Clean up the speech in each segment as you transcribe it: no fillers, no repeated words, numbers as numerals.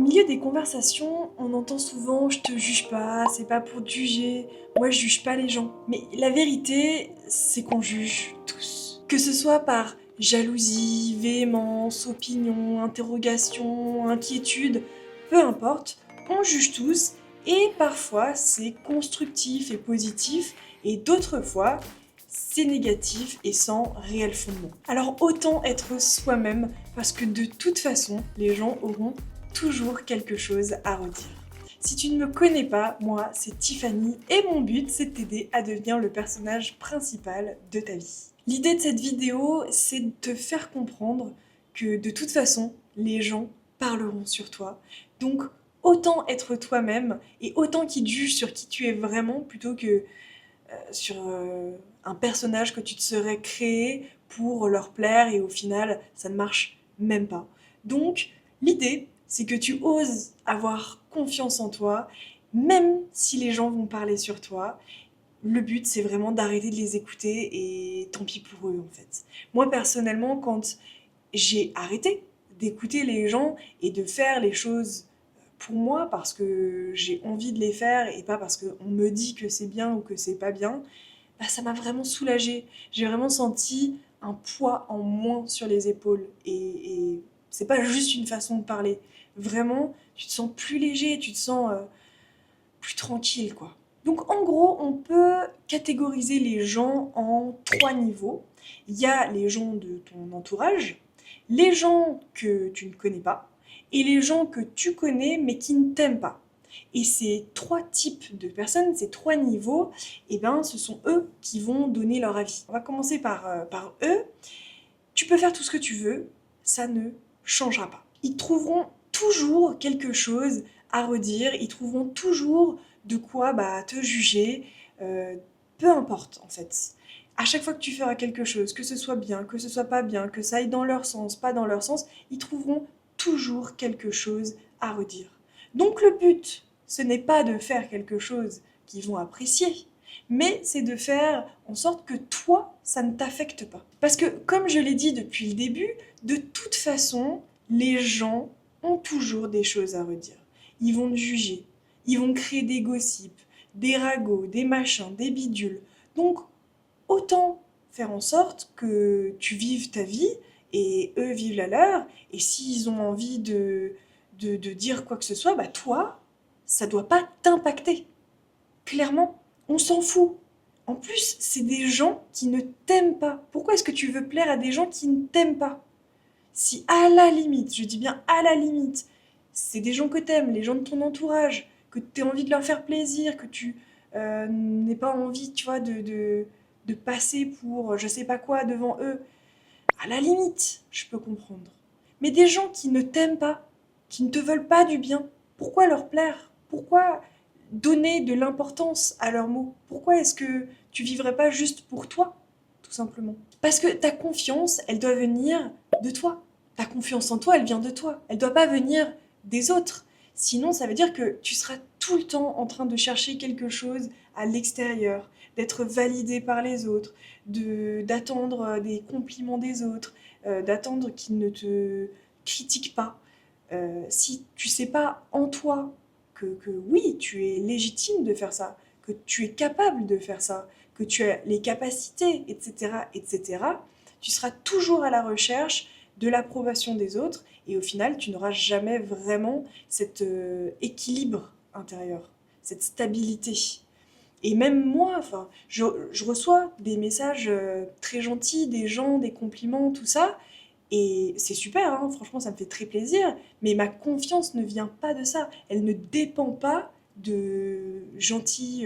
milieu des conversations, on entend souvent «je te juge pas, c'est pas pour te juger, moi je juge pas les gens». Mais la vérité, c'est qu'on juge tous. Que ce soit par jalousie, véhémence, opinion, interrogation, inquiétude, peu importe, on juge tous et parfois c'est constructif et positif et d'autres fois c'est négatif et sans réel fondement. Alors autant être soi-même parce que de toute façon, les gens auront toujours quelque chose à redire. Si tu ne me connais pas, moi c'est Tiffany et mon but c'est de t'aider à devenir le personnage principal de ta vie. L'idée de cette vidéo c'est de te faire comprendre que de toute façon les gens parleront sur toi. Donc autant être toi-même et autant qu'ils te jugent sur qui tu es vraiment plutôt que sur un personnage que tu te serais créé pour leur plaire et au final ça ne marche même pas. Donc l'idée c'est que tu oses avoir confiance en toi même si les gens vont parler sur toi. Le but c'est vraiment d'arrêter de les écouter et tant pis pour eux en fait. Moi personnellement quand j'ai arrêté d'écouter les gens et de faire les choses pour moi parce que j'ai envie de les faire et pas parce qu'on me dit que c'est bien ou que c'est pas bien, bah, ça m'a vraiment soulagée. J'ai vraiment senti un poids en moins sur les épaules. Et c'est pas juste une façon de parler. Vraiment, tu te sens plus léger, tu te sens plus tranquille, quoi. Donc en gros, on peut catégoriser les gens en trois niveaux. Il y a les gens de ton entourage, les gens que tu ne connais pas, et les gens que tu connais mais qui ne t'aiment pas. Et ces trois types de personnes, ces trois niveaux, eh ben, ce sont eux qui vont donner leur avis. On va commencer par eux. Tu peux faire tout ce que tu veux, ça ne changera pas. Ils trouveront toujours quelque chose à redire, ils trouveront toujours de quoi te juger, peu importe en fait. À chaque fois que tu feras quelque chose, que ce soit bien, que ce soit pas bien, que ça aille dans leur sens, pas dans leur sens, ils trouveront toujours quelque chose à redire. Donc le but, ce n'est pas de faire quelque chose qu'ils vont apprécier, mais c'est de faire en sorte que toi, ça ne t'affecte pas. Parce que, comme je l'ai dit depuis le début, de toute façon, les gens ont toujours des choses à redire. Ils vont te juger, ils vont créer des gossips, des ragots, des machins, des bidules. Donc, autant faire en sorte que tu vives ta vie et eux vivent la leur. Et s'ils ont envie de dire quoi que ce soit, bah toi, ça doit pas t'impacter. Clairement, on s'en fout. En plus, c'est des gens qui ne t'aiment pas. Pourquoi est-ce que tu veux plaire à des gens qui ne t'aiment pas? Si à la limite, je dis bien à la limite, c'est des gens que t'aimes, les gens de ton entourage, que tu as envie de leur faire plaisir, que tu n'aies pas envie, tu vois, de passer pour je sais pas quoi devant eux, à la limite, je peux comprendre. Mais des gens qui ne t'aiment pas, qui ne te veulent pas du bien, pourquoi leur plaire? Pourquoi donner de l'importance à leurs mots? Pourquoi est-ce que tu vivrais pas juste pour toi, tout simplement? Parce que ta confiance, elle doit venir de toi. Ta confiance en toi, elle vient de toi. Elle doit pas venir des autres. Sinon, ça veut dire que tu seras tout le temps en train de chercher quelque chose à l'extérieur, d'être validé par les autres, d'attendre des compliments des autres, d'attendre qu'ils ne te critiquent pas. Si tu sais pas en toi que oui, tu es légitime de faire ça, que tu es capable de faire ça, que tu as les capacités, etc., etc., tu seras toujours à la recherche de l'approbation des autres et au final, tu n'auras jamais vraiment cet équilibre intérieur, cette stabilité. Et même moi, enfin, je reçois des messages très gentils, des gens, des compliments, tout ça, et c'est super, hein, franchement, ça me fait très plaisir, mais ma confiance ne vient pas de ça. Elle ne dépend pas de gentils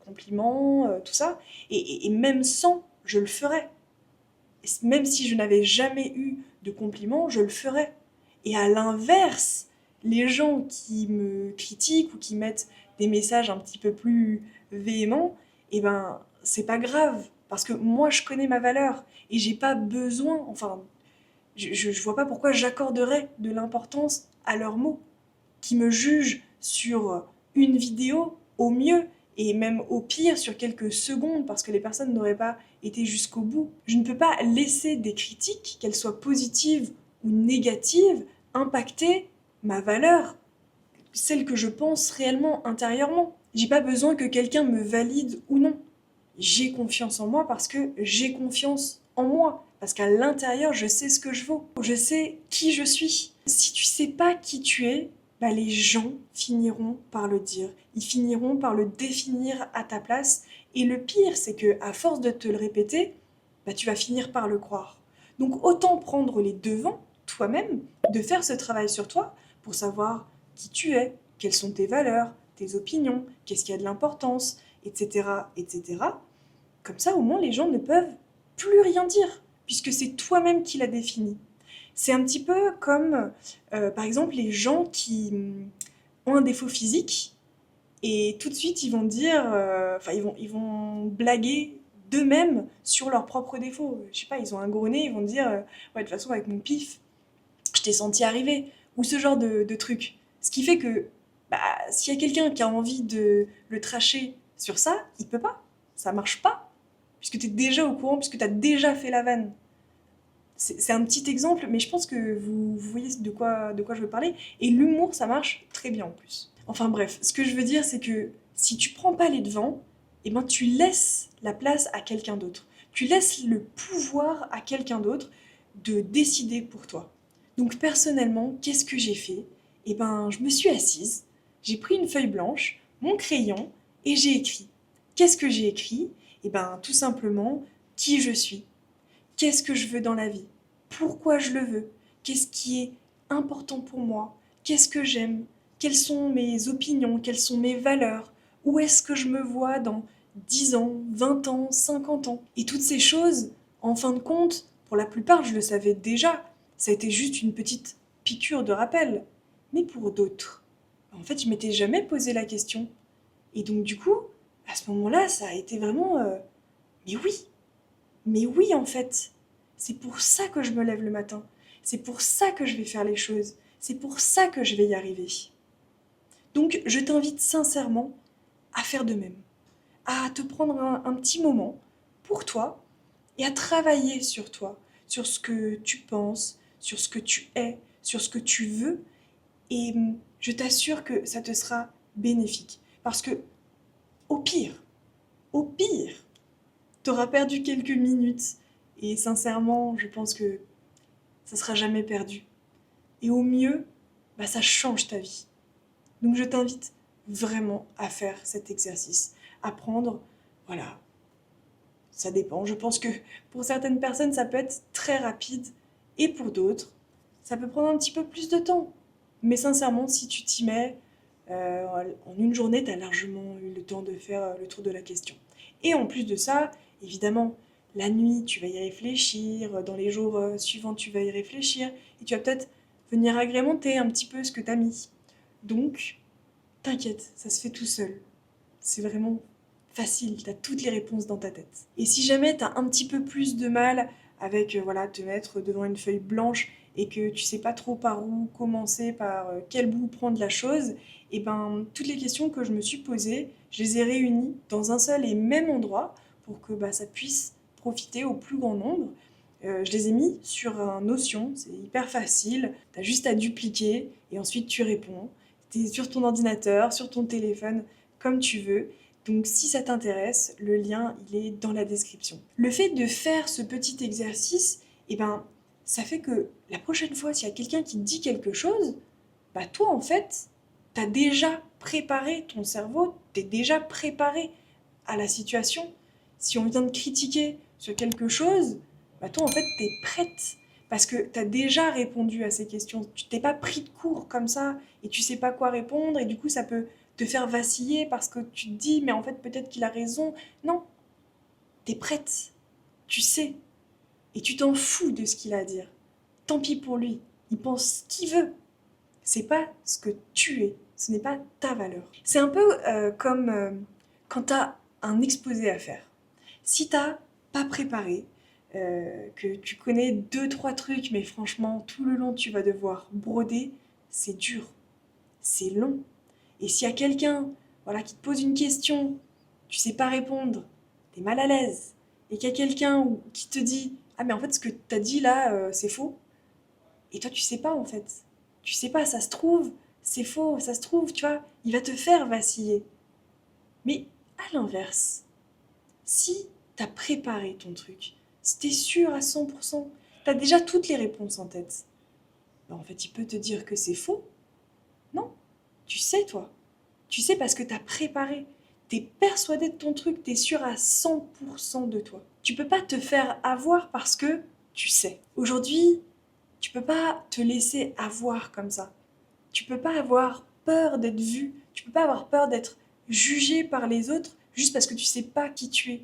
compliments, tout ça. Et même sans, je le ferais. Même si je n'avais jamais eu de compliments, je le ferais. Et à l'inverse, les gens qui me critiquent ou qui mettent des messages un petit peu plus véhéments, eh ben, c'est pas grave. Parce que moi, je connais ma valeur. Et j'ai pas besoin, enfin, je vois pas pourquoi j'accorderais de l'importance à leurs mots, qui me jugent sur une vidéo au mieux et même au pire sur quelques secondes parce que les personnes n'auraient pas été jusqu'au bout. Je ne peux pas laisser des critiques, qu'elles soient positives ou négatives, impacter ma valeur, celle que je pense réellement intérieurement. J'ai pas besoin que quelqu'un me valide ou non. J'ai confiance en moi parce que j'ai confiance en moi. Parce qu'à l'intérieur, je sais ce que je vaux. Je sais qui je suis. Si tu sais pas qui tu es, bah les gens finiront par le dire. Ils finiront par le définir à ta place. Et le pire, c'est que à force de te le répéter, bah tu vas finir par le croire. Donc autant prendre les devants, toi-même, de faire ce travail sur toi pour savoir qui tu es, quelles sont tes valeurs, tes opinions, qu'est-ce qui a de l'importance, etc., etc. Comme ça, au moins, les gens ne peuvent plus rien dire, puisque c'est toi-même qui l'as défini. C'est un petit peu comme, par exemple, les gens qui ont un défaut physique, et tout de suite, ils vont dire, enfin, ils vont blaguer d'eux-mêmes sur leurs propres défauts. Je sais pas, ils ont un gros nez, ils vont dire, ouais, de toute façon, avec mon pif, je t'ai senti arriver, ou ce genre de truc. Ce qui fait que, bah, s'il y a quelqu'un qui a envie de le tracher sur ça, il peut pas. Ça marche pas, puisque tu es déjà au courant, puisque tu as déjà fait la vanne. C'est un petit exemple, mais je pense que vous voyez de quoi je veux parler. Et l'humour, ça marche très bien en plus. Enfin bref, ce que je veux dire, c'est que si tu prends pas les devants, eh ben, tu laisses la place à quelqu'un d'autre. Tu laisses le pouvoir à quelqu'un d'autre de décider pour toi. Donc personnellement, qu'est-ce que j'ai fait? Eh ben, je me suis assise, j'ai pris une feuille blanche, mon crayon, et j'ai écrit. Qu'est-ce que j'ai écrit? Eh ben, tout simplement, qui je suis. Qu'est-ce que je veux dans la vie? Pourquoi je le veux? Qu'est-ce qui est important pour moi? Qu'est-ce que j'aime? Quelles sont mes opinions? Quelles sont mes valeurs? Où est-ce que je me vois dans 10 ans, 20 ans, 50 ans? Et toutes ces choses, en fin de compte, pour la plupart, je le savais déjà. Ça a été juste une petite piqûre de rappel. Mais pour d'autres, en fait, je m'étais jamais posé la question. Et donc, du coup, à ce moment-là, ça a été vraiment mais oui, mais oui, en fait, c'est pour ça que je me lève le matin. C'est pour ça que je vais faire les choses. C'est pour ça que je vais y arriver. Donc, je t'invite sincèrement à faire de même, à te prendre un petit moment pour toi et à travailler sur toi, sur ce que tu penses, sur ce que tu es, sur ce que tu veux. Et je t'assure que ça te sera bénéfique. Parce que, au pire, t'auras perdu quelques minutes. Et sincèrement, je pense que ça sera jamais perdu. Et au mieux, bah, ça change ta vie. Donc je t'invite vraiment à faire cet exercice, à prendre, voilà, ça dépend. Je pense que pour certaines personnes, ça peut être très rapide, et pour d'autres, ça peut prendre un petit peu plus de temps. Mais sincèrement, si tu t'y mets, en une journée, tu as largement eu le temps de faire le tour de la question. Et en plus de ça, évidemment, la nuit, tu vas y réfléchir, dans les jours suivants, tu vas y réfléchir, et tu vas peut-être venir agrémenter un petit peu ce que tu as mis. Donc, t'inquiète, ça se fait tout seul. C'est vraiment facile, tu as toutes les réponses dans ta tête. Et si jamais tu as un petit peu plus de mal avec voilà, te mettre devant une feuille blanche et que tu sais pas trop par où commencer, par quel bout prendre la chose, et ben toutes les questions que je me suis posées, je les ai réunies dans un seul et même endroit pour que bah, ça puisse profiter au plus grand nombre. Je les ai mis sur un Notion, c'est hyper facile, tu as juste à dupliquer et ensuite tu réponds. Tu es sur ton ordinateur, sur ton téléphone, comme tu veux. Donc si ça t'intéresse, le lien il est dans la description. Le fait de faire ce petit exercice, eh ben, ça fait que la prochaine fois, s'il y a quelqu'un qui te dit quelque chose, bah toi en fait, t'as déjà préparé ton cerveau, t'es déjà préparé à la situation. Si on vient de critiquer sur quelque chose, bah toi en fait t'es prête parce que t'as déjà répondu à ces questions. Tu t'es pas pris de court comme ça et tu sais pas quoi répondre et du coup ça peut te faire vaciller parce que tu te dis mais en fait peut-être qu'il a raison. Non, t'es prête, tu sais et tu t'en fous de ce qu'il a à dire. Tant pis pour lui, il pense ce qu'il veut. C'est pas ce que tu es, ce n'est pas ta valeur. C'est un peu comme quand tu as un exposé à faire. Si t'as pas préparé, que tu connais deux, trois trucs, mais franchement, tout le long, tu vas devoir broder, c'est dur, c'est long. Et s'il y a quelqu'un voilà, qui te pose une question, tu sais pas répondre, t'es mal à l'aise, et qu'il y a quelqu'un qui te dit «Ah mais en fait ce que t'as dit là, c'est faux», et toi tu sais pas en fait. Tu sais pas, ça se trouve, c'est faux, ça se trouve, tu vois, il va te faire vaciller. Mais à l'inverse, si t'as préparé ton truc, si t'es sûr à 100%, t'as déjà toutes les réponses en tête, ben en fait, il peut te dire que c'est faux. Non, tu sais, toi. Tu sais parce que t'as préparé. T'es persuadé de ton truc, t'es sûr à 100% de toi. Tu peux pas te faire avoir parce que tu sais. Aujourd'hui, tu peux pas te laisser avoir comme ça. Tu peux pas avoir peur d'être vu. Tu peux pas avoir peur d'être jugé par les autres juste parce que tu sais pas qui tu es.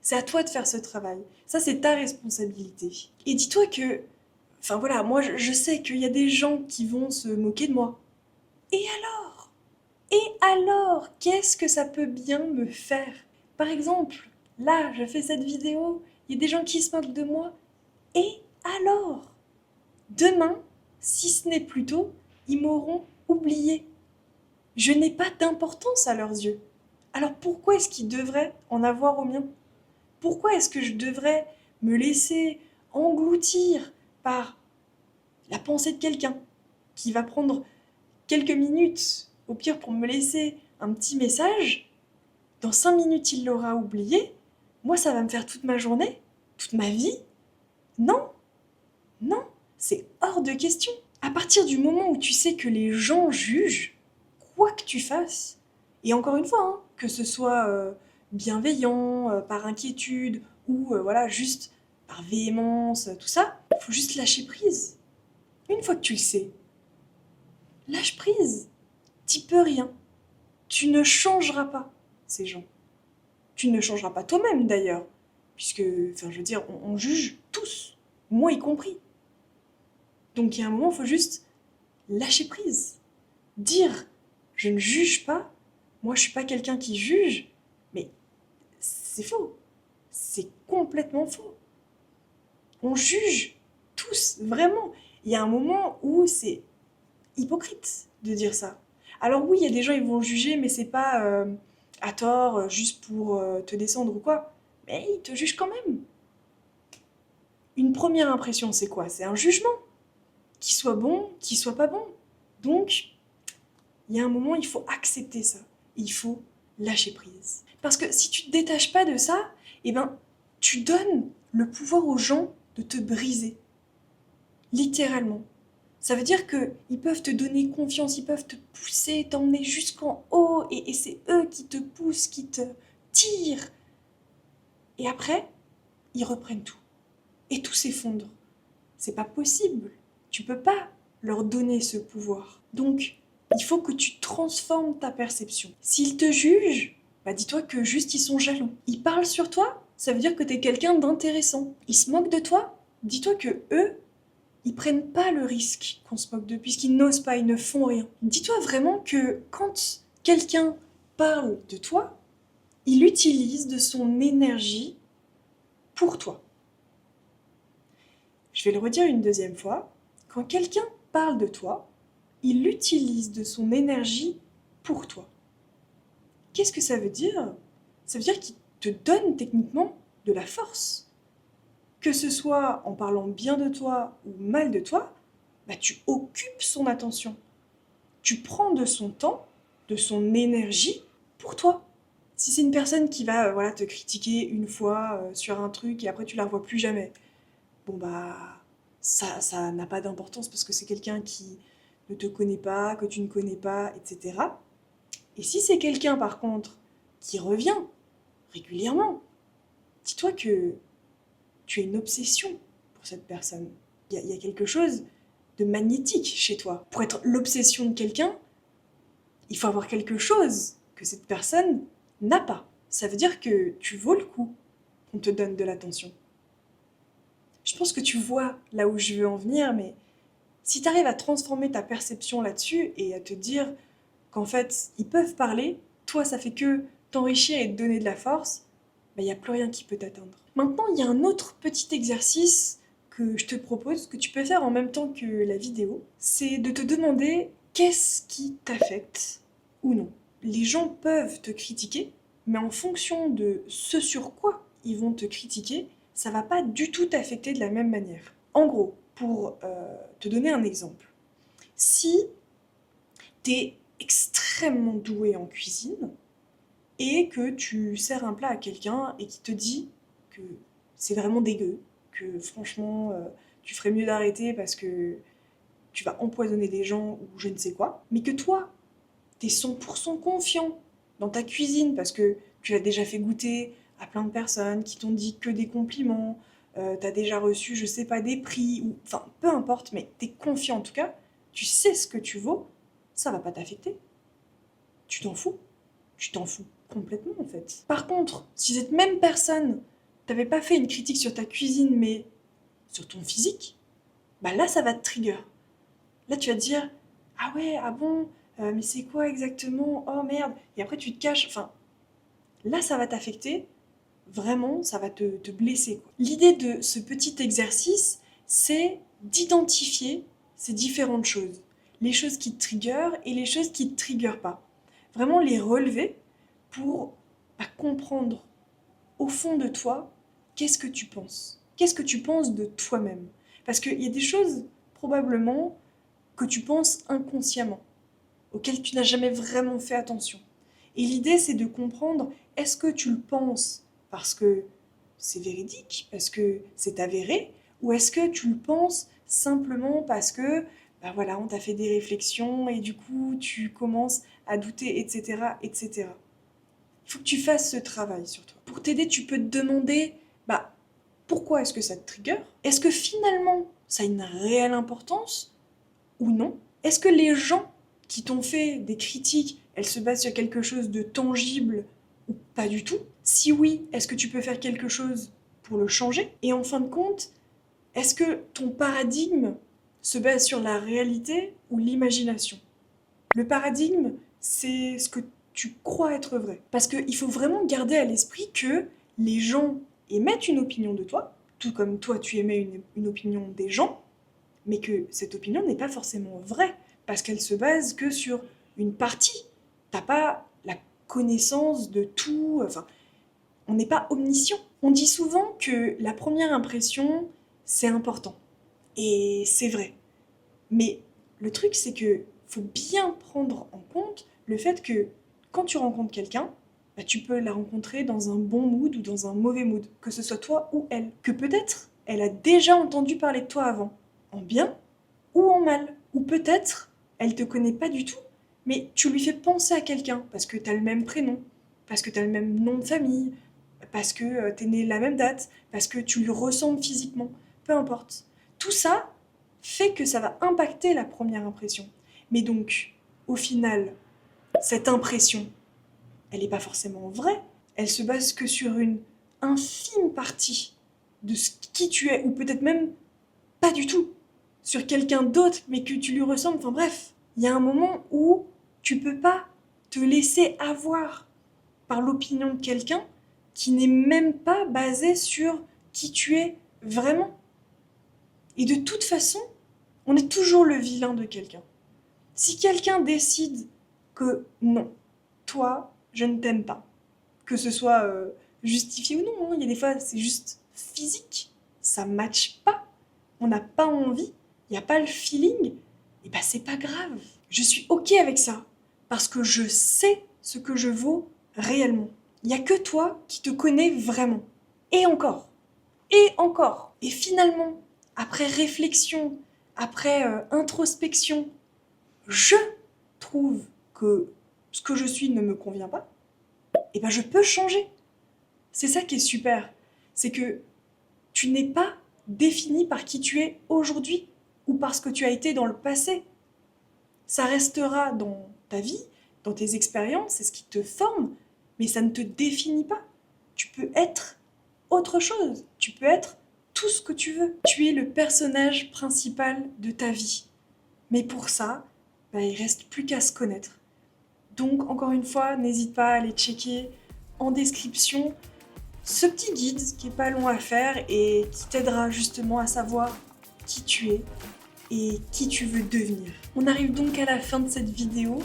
C'est à toi de faire ce travail. Ça, c'est ta responsabilité. Et dis-toi que, enfin voilà, moi je sais qu'il y a des gens qui vont se moquer de moi. Et alors? Et alors, qu'est-ce que ça peut bien me faire? Par exemple, là, je fais cette vidéo, il y a des gens qui se moquent de moi. Et alors? Demain, si ce n'est plus tôt, ils m'auront oublié. Je n'ai pas d'importance à leurs yeux. Alors pourquoi est-ce qu'ils devraient en avoir au mien? Pourquoi est-ce que je devrais me laisser engloutir par la pensée de quelqu'un qui va prendre quelques minutes, au pire pour me laisser un petit message? Dans 5 minutes, il l'aura oublié. Moi, ça va me faire toute ma journée, toute ma vie. Non, non, c'est hors de question. À partir du moment où tu sais que les gens jugent, quoi que tu fasses, et encore une fois, hein, que ce soit bienveillant, par inquiétude, ou voilà, juste par véhémence, tout ça, il faut juste lâcher prise. Une fois que tu le sais, lâche prise. T'y peux rien. Tu ne changeras pas ces gens. Tu ne changeras pas toi-même d'ailleurs, puisque, enfin, je veux dire, on juge tous, moi y compris. Donc il y a un moment, il faut juste lâcher prise. Dire, je ne juge pas, moi je suis pas quelqu'un qui juge, mais c'est faux. C'est complètement faux. On juge tous, vraiment. Il y a un moment où c'est hypocrite de dire ça. Alors oui, il y a des gens, ils vont juger, mais c'est pas à tort, juste pour te descendre ou quoi. Mais ils te jugent quand même. Une première impression, c'est quoi? C'est un jugement. Qu'il soit bon, qu'il soit pas bon. Donc, il y a un moment, il faut accepter ça. Il faut lâcher prise. Parce que si tu te détaches pas de ça, eh ben, tu donnes le pouvoir aux gens de te briser. Littéralement. Ça veut dire qu'ils peuvent te donner confiance, ils peuvent te pousser, t'emmener jusqu'en haut, et c'est eux qui te poussent, qui te tirent. Et après, ils reprennent tout. Et tout s'effondre. C'est pas possible. Tu peux pas leur donner ce pouvoir. Donc, il faut que tu transformes ta perception. S'ils te jugent, bah dis-toi que juste ils sont jaloux. Ils parlent sur toi, ça veut dire que t'es quelqu'un d'intéressant. Ils se moquent de toi, dis-toi que eux, ils prennent pas le risque qu'on se moque d'eux, puisqu'ils n'osent pas, ils ne font rien. Dis-toi vraiment que quand quelqu'un parle de toi, il utilise de son énergie pour toi. Je vais le redire une deuxième fois. Quand quelqu'un parle de toi, il utilise de son énergie pour toi. Qu'est-ce que ça veut dire? Ça veut dire qu'il te donne techniquement de la force. Que ce soit en parlant bien de toi ou mal de toi, bah tu occupes son attention. Tu prends de son temps, de son énergie pour toi. Si c'est une personne qui va voilà, te critiquer une fois sur un truc et après tu la revois plus jamais, bon bah ça n'a pas d'importance parce que c'est quelqu'un qui ne te connaît pas, que tu ne connais pas, etc. Et si c'est quelqu'un par contre qui revient régulièrement, dis-toi que tu as une obsession pour cette personne. Il y a quelque chose de magnétique chez toi. Pour être l'obsession de quelqu'un, il faut avoir quelque chose que cette personne n'a pas. Ça veut dire que tu vaux le coup qu'on te donne de l'attention. Je pense que tu vois là où je veux en venir, mais si tu arrives à transformer ta perception là-dessus et à te dire qu'en fait, ils peuvent parler, toi, ça fait que t'enrichir et te donner de la force, il n'y a plus rien qui peut t'atteindre. Maintenant, il y a un autre petit exercice que je te propose, que tu peux faire en même temps que la vidéo, c'est de te demander qu'est-ce qui t'affecte ou non. Les gens peuvent te critiquer, mais en fonction de ce sur quoi ils vont te critiquer, ça va pas du tout t'affecter de la même manière. En gros, pour te donner un exemple, si t'es extrêmement doué en cuisine et que tu sers un plat à quelqu'un et qui te dit que c'est vraiment dégueu, que franchement tu ferais mieux d'arrêter parce que tu vas empoisonner des gens ou je ne sais quoi, mais que toi, t'es 100% confiant dans ta cuisine parce que tu l'as déjà fait goûter à plein de personnes qui t'ont dit que des compliments, t'as déjà reçu, je sais pas, des prix, ou enfin peu importe, mais t'es confiant en tout cas, tu sais ce que tu vaux, ça va pas t'affecter. Tu t'en fous. Tu t'en fous complètement en fait. Par contre, si cette même personne t'avait pas fait une critique sur ta cuisine mais sur ton physique, bah là ça va te trigger. Là tu vas te dire ah ouais, ah bon, mais c'est quoi exactement? Oh merde. Et après tu te caches. Enfin, là ça va t'affecter. Vraiment, ça va te blesser, quoi. L'idée de ce petit exercice, c'est d'identifier ces différentes choses. Les choses qui te triggerent et les choses qui ne te triggerent pas. Vraiment les relever pour comprendre au fond de toi qu'est-ce que tu penses. Qu'est-ce que tu penses de toi-même? Parce qu'il y a des choses, probablement, que tu penses inconsciemment, auxquelles tu n'as jamais vraiment fait attention. Et l'idée, c'est de comprendre, est-ce que tu le penses parce que c'est véridique, parce que c'est avéré, ou est-ce que tu le penses simplement parce que, bah voilà, on t'a fait des réflexions et du coup, tu commences à douter, etc., etc. Il faut que tu fasses ce travail sur toi. Pour t'aider, tu peux te demander, bah, pourquoi est-ce que ça te trigger? Est-ce que finalement, ça a une réelle importance ou non? Est-ce que les gens qui t'ont fait des critiques, elles se basent sur quelque chose de tangible ou pas du tout? Si oui, est-ce que tu peux faire quelque chose pour le changer? Et en fin de compte, est-ce que ton paradigme se base sur la réalité ou l'imagination? Le paradigme, c'est ce que tu crois être vrai. Parce qu'il faut vraiment garder à l'esprit que les gens émettent une opinion de toi, tout comme toi tu émets une opinion des gens, mais que cette opinion n'est pas forcément vraie, parce qu'elle se base que sur une partie. T'as pas la connaissance de tout, enfin, on n'est pas omniscient. On dit souvent que la première impression, c'est important. Et c'est vrai. Mais le truc, c'est que faut bien prendre en compte le fait que quand tu rencontres quelqu'un, bah, tu peux la rencontrer dans un bon mood ou dans un mauvais mood, que ce soit toi ou elle. Que peut-être elle a déjà entendu parler de toi avant, en bien ou en mal. Ou peut-être elle te connaît pas du tout, mais tu lui fais penser à quelqu'un parce que t'as le même prénom, parce que t'as le même nom de famille, parce que t'es né la même date, parce que tu lui ressembles physiquement, peu importe. Tout ça fait que ça va impacter la première impression. Mais donc, au final, cette impression, elle n'est pas forcément vraie. Elle se base que sur une infime partie de qui tu es, ou peut-être même pas du tout, sur quelqu'un d'autre, mais que tu lui ressembles. Enfin bref, il y a un moment où tu peux pas te laisser avoir par l'opinion de quelqu'un qui n'est même pas basée sur qui tu es vraiment. Et de toute façon, on est toujours le vilain de quelqu'un. Si quelqu'un décide que non, toi, je ne t'aime pas, que ce soit justifié ou non, il y a des fois c'est juste physique, ça matche pas, on n'a pas envie, il n'y a pas le feeling, et bah c'est pas grave. Je suis ok avec ça, parce que je sais ce que je vaux réellement. Il n'y a que toi qui te connais vraiment. Et encore. Et encore. Et finalement, après réflexion, après introspection, je trouve que ce que je suis ne me convient pas, et ben je peux changer. C'est ça qui est super. C'est que tu n'es pas défini par qui tu es aujourd'hui ou par ce que tu as été dans le passé. Ça restera dans ta vie, dans tes expériences, c'est ce qui te forme, mais ça ne te définit pas. Tu peux être autre chose. Tu peux être tout ce que tu veux. Tu es le personnage principal de ta vie. Mais pour ça, bah, il reste plus qu'à se connaître. Donc, encore une fois, n'hésite pas à aller checker en description ce petit guide qui est pas long à faire et qui t'aidera justement à savoir qui tu es et qui tu veux devenir. On arrive donc à la fin de cette vidéo.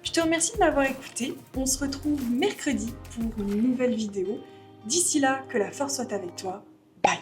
Je te remercie de m'avoir écouté. On se retrouve mercredi pour une nouvelle vidéo. D'ici là, que la force soit avec toi. Bye!